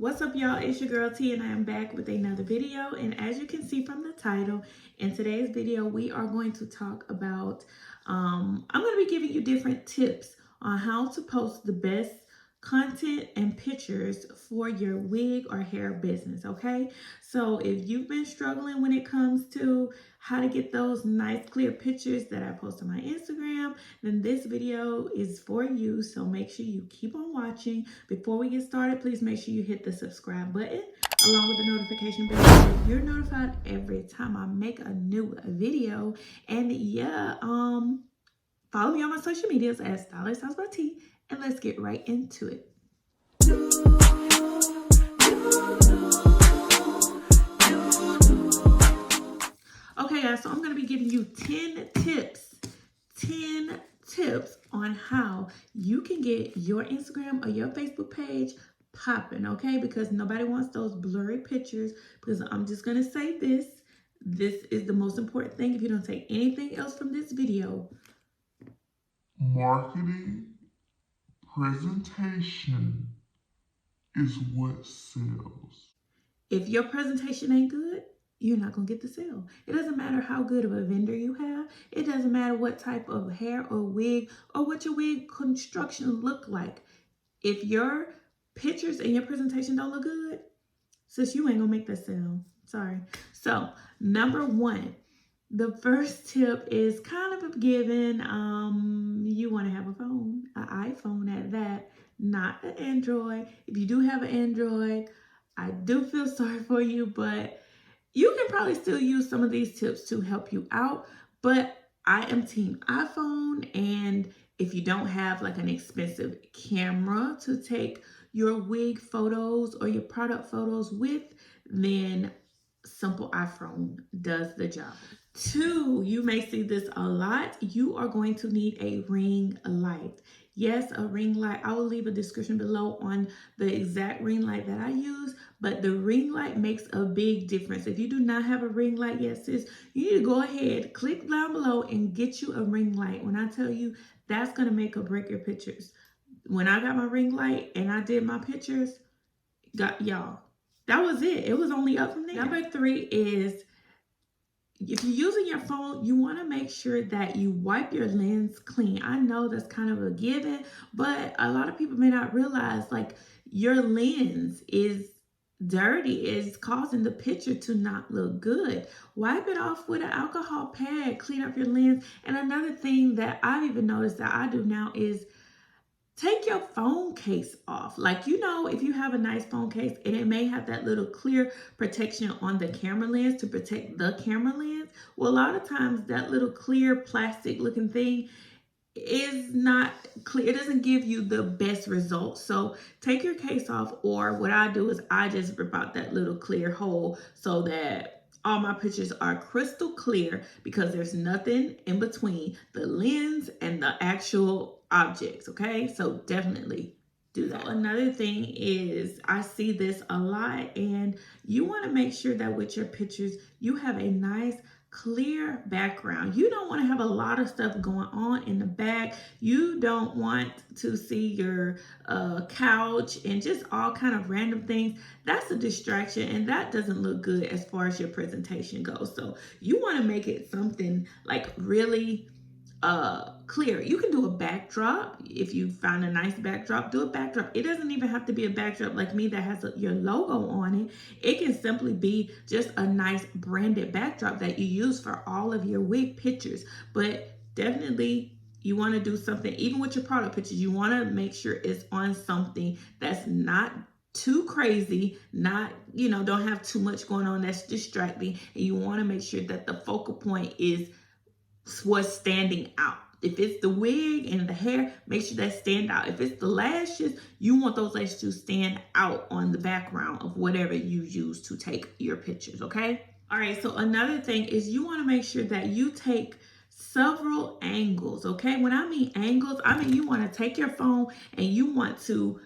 What's up, y'all? It's your girl T, and I am back with another video. And as you can see from the title, in today's video we are going to talk about I'm going to be giving you different tips on how to post the best content and pictures for your wig or hair business. Okay, so if you've been struggling when it comes to how to get those nice clear pictures that I post on my Instagram, then this video is for you. So make sure you keep on watching. Before we get started, please make sure you hit the subscribe button along with the notification bell so you're notified every time I make a new video. And yeah, follow me on my social medias at Stylist House by T, and let's get right into it. Okay, guys, so I'm going to be giving you 10 tips on how you can get your Instagram or your Facebook page popping, okay? Because nobody wants those blurry pictures. Because I'm just going to say this is the most important thing. If you don't take anything else from this video, marketing presentation is what sells. if your presentation ain't good, you're not going to get the sale. It doesn't matter how good of a vendor you have. It doesn't matter what type of hair or wig or what your wig construction look like. If your pictures and your presentation don't look good, sis, you ain't going to make that sale. Sorry. So, number one, the first tip is kind of a given. You want to have a phone, an iPhone at that, not an Android. If you do have an Android, I do feel sorry for you, but you can probably still use some of these tips to help you out. But I am team iPhone, and if you don't have like an expensive camera to take your wig photos or your product photos with, then simple iPhone does the job. Two, you may see this a lot. You are going to need a ring light. Yes, a ring light. I will leave a description below on the exact ring light that I use, but the ring light makes a big difference. If you do not have a ring light yet, sis, you need to go ahead, click down below and get you a ring light. When I tell you, that's going to make or break your pictures. When I got my ring light and I did my pictures, y'all, that was it. It was only up from there. Number three is, if you're using your phone, you want to make sure that you wipe your lens clean. I know that's kind of a given, but a lot of people may not realize like your lens is dirty, is causing the picture to not look good. Wipe it off with an alcohol pad, clean up your lens. And another thing that I've even noticed that I do now is take your phone case off. Like, you know, if you have a nice phone case and it may have that little clear protection on the camera lens to protect the camera lens, well, a lot of times that little clear plastic looking thing is not clear. It doesn't give you the best results. So take your case off, or what I do is I just rip out that little clear hole so that all my pictures are crystal clear, because there's nothing in between the lens and the actual objects. Okay, so definitely do that. So another thing is, I see this a lot, and you want to make sure that with your pictures you have a nice clear background. You don't want to have a lot of stuff going on in the back. You don't want to see your couch and just all kind of random things. That's a distraction, and that doesn't look good as far as your presentation goes. So you want to make it something like really clear. You can do a backdrop. If you find a nice backdrop, do a backdrop. It doesn't even have to be a backdrop like me that has your logo on it. It can simply be just a nice branded backdrop that you use for all of your wig pictures. But definitely you want to do something, even with your product pictures, you want to make sure it's on something that's not too crazy, not, you know, don't have too much going on that's distracting. And you want to make sure that the focal point is what's standing out. If it's the wig and the hair, make sure that stand out. If it's the lashes, you want those lashes to stand out on the background of whatever you use to take your pictures, okay? All right, so another thing is you want to make sure that you take several angles, okay? When I mean angles, I mean you want to take your phone and you want to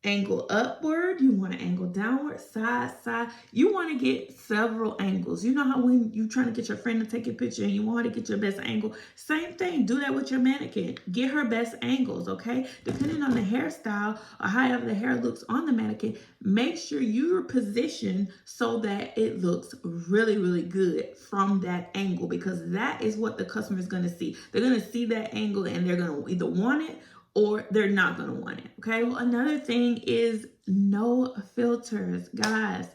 angle upward, you want to angle downward, side, side. You want to get several angles. You know how when you're trying to get your friend to take a picture and you want her to get your best angle, same thing. Do that with your mannequin. Get her best angles, okay? Depending on the hairstyle or however the hair looks on the mannequin, make sure you're positioned so that it looks really, really good from that angle, because that is what the customer is going to see. They're going to see that angle and they're going to either want it or they're not going to want it, okay? So another thing is no filters. Guys,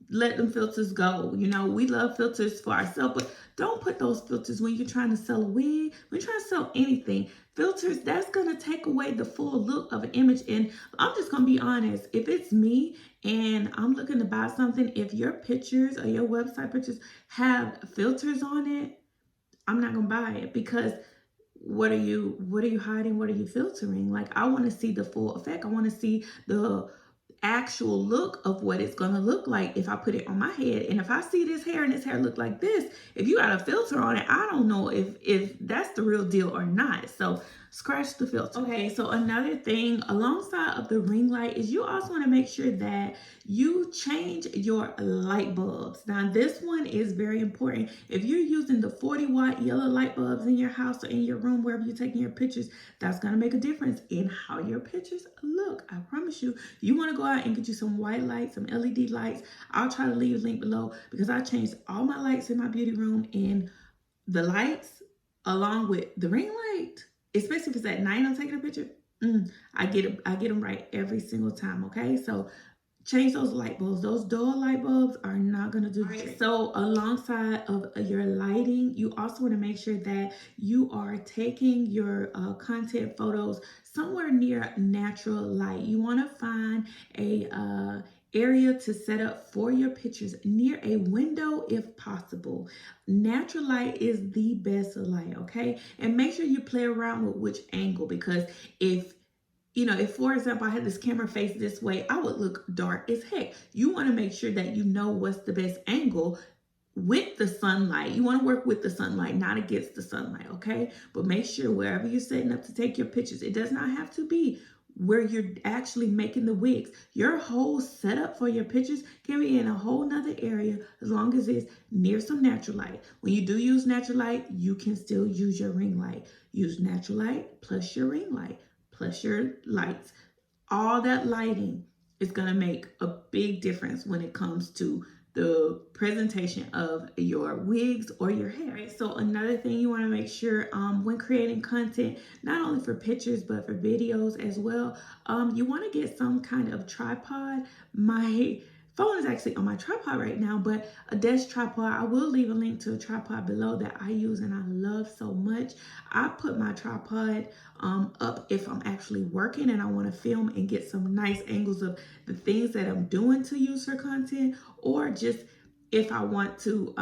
let them filters go. You know, we love filters for ourselves, but don't put those filters when you're trying to sell a wig, when you're trying to sell anything. Filters, that's going to take away the full look of an image. And I'm just going to be honest, if it's me and I'm looking to buy something, if your pictures or your website pictures have filters on it, I'm not going to buy it, because what are you hiding? What are you filtering? Like, I want to see the full effect. I want to see the actual look of what it's going to look like if I put it on my head. And if I see this hair and this hair look like this, if you got a filter on it, I don't know if that's the real deal or not. So scratch the filter. Okay, so another thing alongside of the ring light is you also want to make sure that you change your light bulbs. Now this one is very important. If you're using the 40-watt yellow light bulbs in your house or in your room, wherever you're taking your pictures, that's going to make a difference in how your pictures look. I promise you. You want to go out and get you some white lights, some LED lights. I'll try to leave a link below, because I changed all my lights in my beauty room, and the lights along with the ring light, especially if it's at night I'm taking a picture, I get them right every single time, okay? So change those light bulbs. Those dull light bulbs are not going to do the trick. So alongside of your lighting, you also want to make sure that you are taking your content photos somewhere near natural light. You want to find a area to set up for your pictures near a window if possible. Natural light is the best light, okay? And make sure you play around with which angle, because if for example, I had this camera face this way, I would look dark as heck. You want to make sure that you know what's the best angle with the sunlight. You want to work with the sunlight, not against the sunlight, okay? But make sure wherever you're setting up to take your pictures, it does not have to be where you're actually making the wigs. Your whole setup for your pictures can be in a whole nother area, as long as it's near some natural light. When you do use natural light, you can still use your ring light. Use natural light plus your ring light plus your lights. All that lighting is going to make a big difference when it comes to the presentation of your wigs or your hair. Right? So another thing you want to make sure when creating content, not only for pictures but for videos as well, you want to get some kind of tripod. My phone is actually on my tripod right now, but a desk tripod. I will leave a link to a tripod below that I use and I love so much. I put my tripod up if I'm actually working and I want to film and get some nice angles of the things that I'm doing to use for content, or just if I want to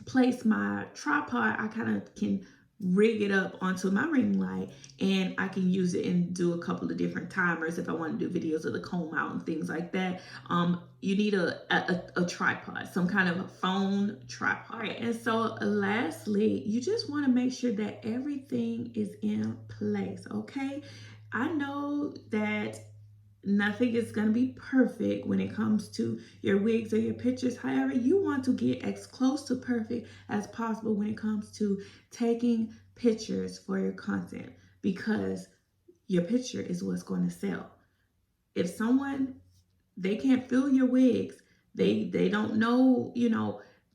place my tripod, I kind of can rig it up onto my ring light and I can use it and do a couple of different timers if I want to do videos of the comb out and things like that. You need a tripod, some kind of a phone tripod. All right, and so lastly, you just want to make sure that everything is in place, okay? I know that nothing is going to be perfect when it comes to your wigs or your pictures. However, you want to get as close to perfect as possible when it comes to taking pictures for your content, because your picture is what's going to sell. If someone, they can't feel your wigs, they don't know,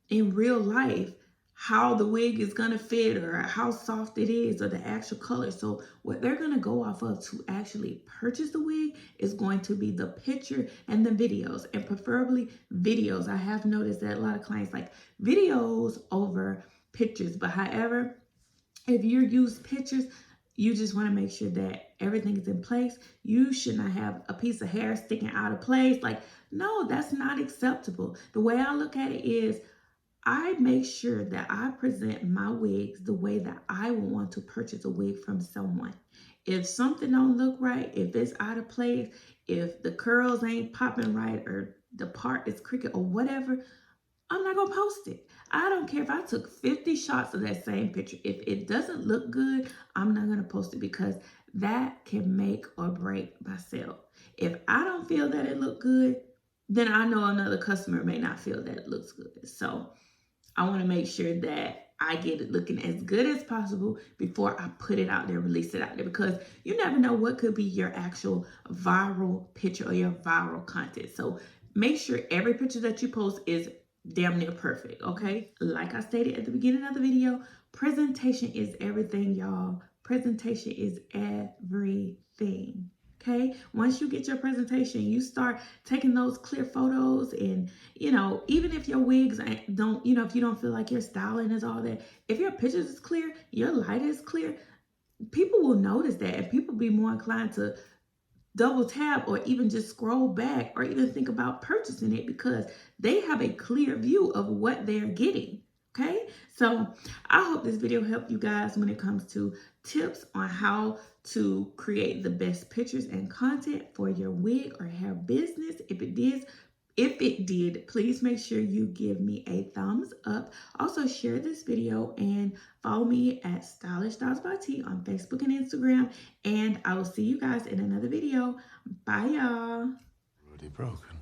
in real life how the wig is going to fit or how soft it is or the actual color. So what they're going to go off of to actually purchase the wig is going to be the picture and the videos, and preferably videos. I have noticed that a lot of clients like videos over pictures, but however, if you use pictures, you just want to make sure that everything is in place. You should not have a piece of hair sticking out of place. Like, no, that's not acceptable. The way I look at it is, I make sure that I present my wigs the way that I would want to purchase a wig from someone. If something don't look right, if it's out of place, if the curls ain't popping right, or the part is crooked or whatever, I'm not gonna post it. I don't care if I took 50 shots of that same picture. If it doesn't look good, I'm not gonna post it, because that can make or break my sale. If I don't feel that it look good, then I know another customer may not feel that it looks good. So I want to make sure that I get it looking as good as possible before I put it out there, release it out there, because you never know what could be your actual viral picture or your viral content. So make sure every picture that you post is damn near perfect, okay? Like I stated at the beginning of the video, presentation is everything, y'all. Presentation is everything. Okay, once you get your presentation, you start taking those clear photos, and even if your wigs don't, if you don't feel like your styling is all that, if your pictures is clear, your light is clear, people will notice that, and people be more inclined to double tap or even just scroll back or even think about purchasing it because they have a clear view of what they're getting. Okay, so I hope this video helped you guys when it comes to tips on how to create the best pictures and content for your wig or hair business. If it did, please make sure you give me a thumbs up. Also, share this video and follow me at Stylish Styles by Tee on Facebook and Instagram. And I will see you guys in another video. Bye, y'all. Already broken.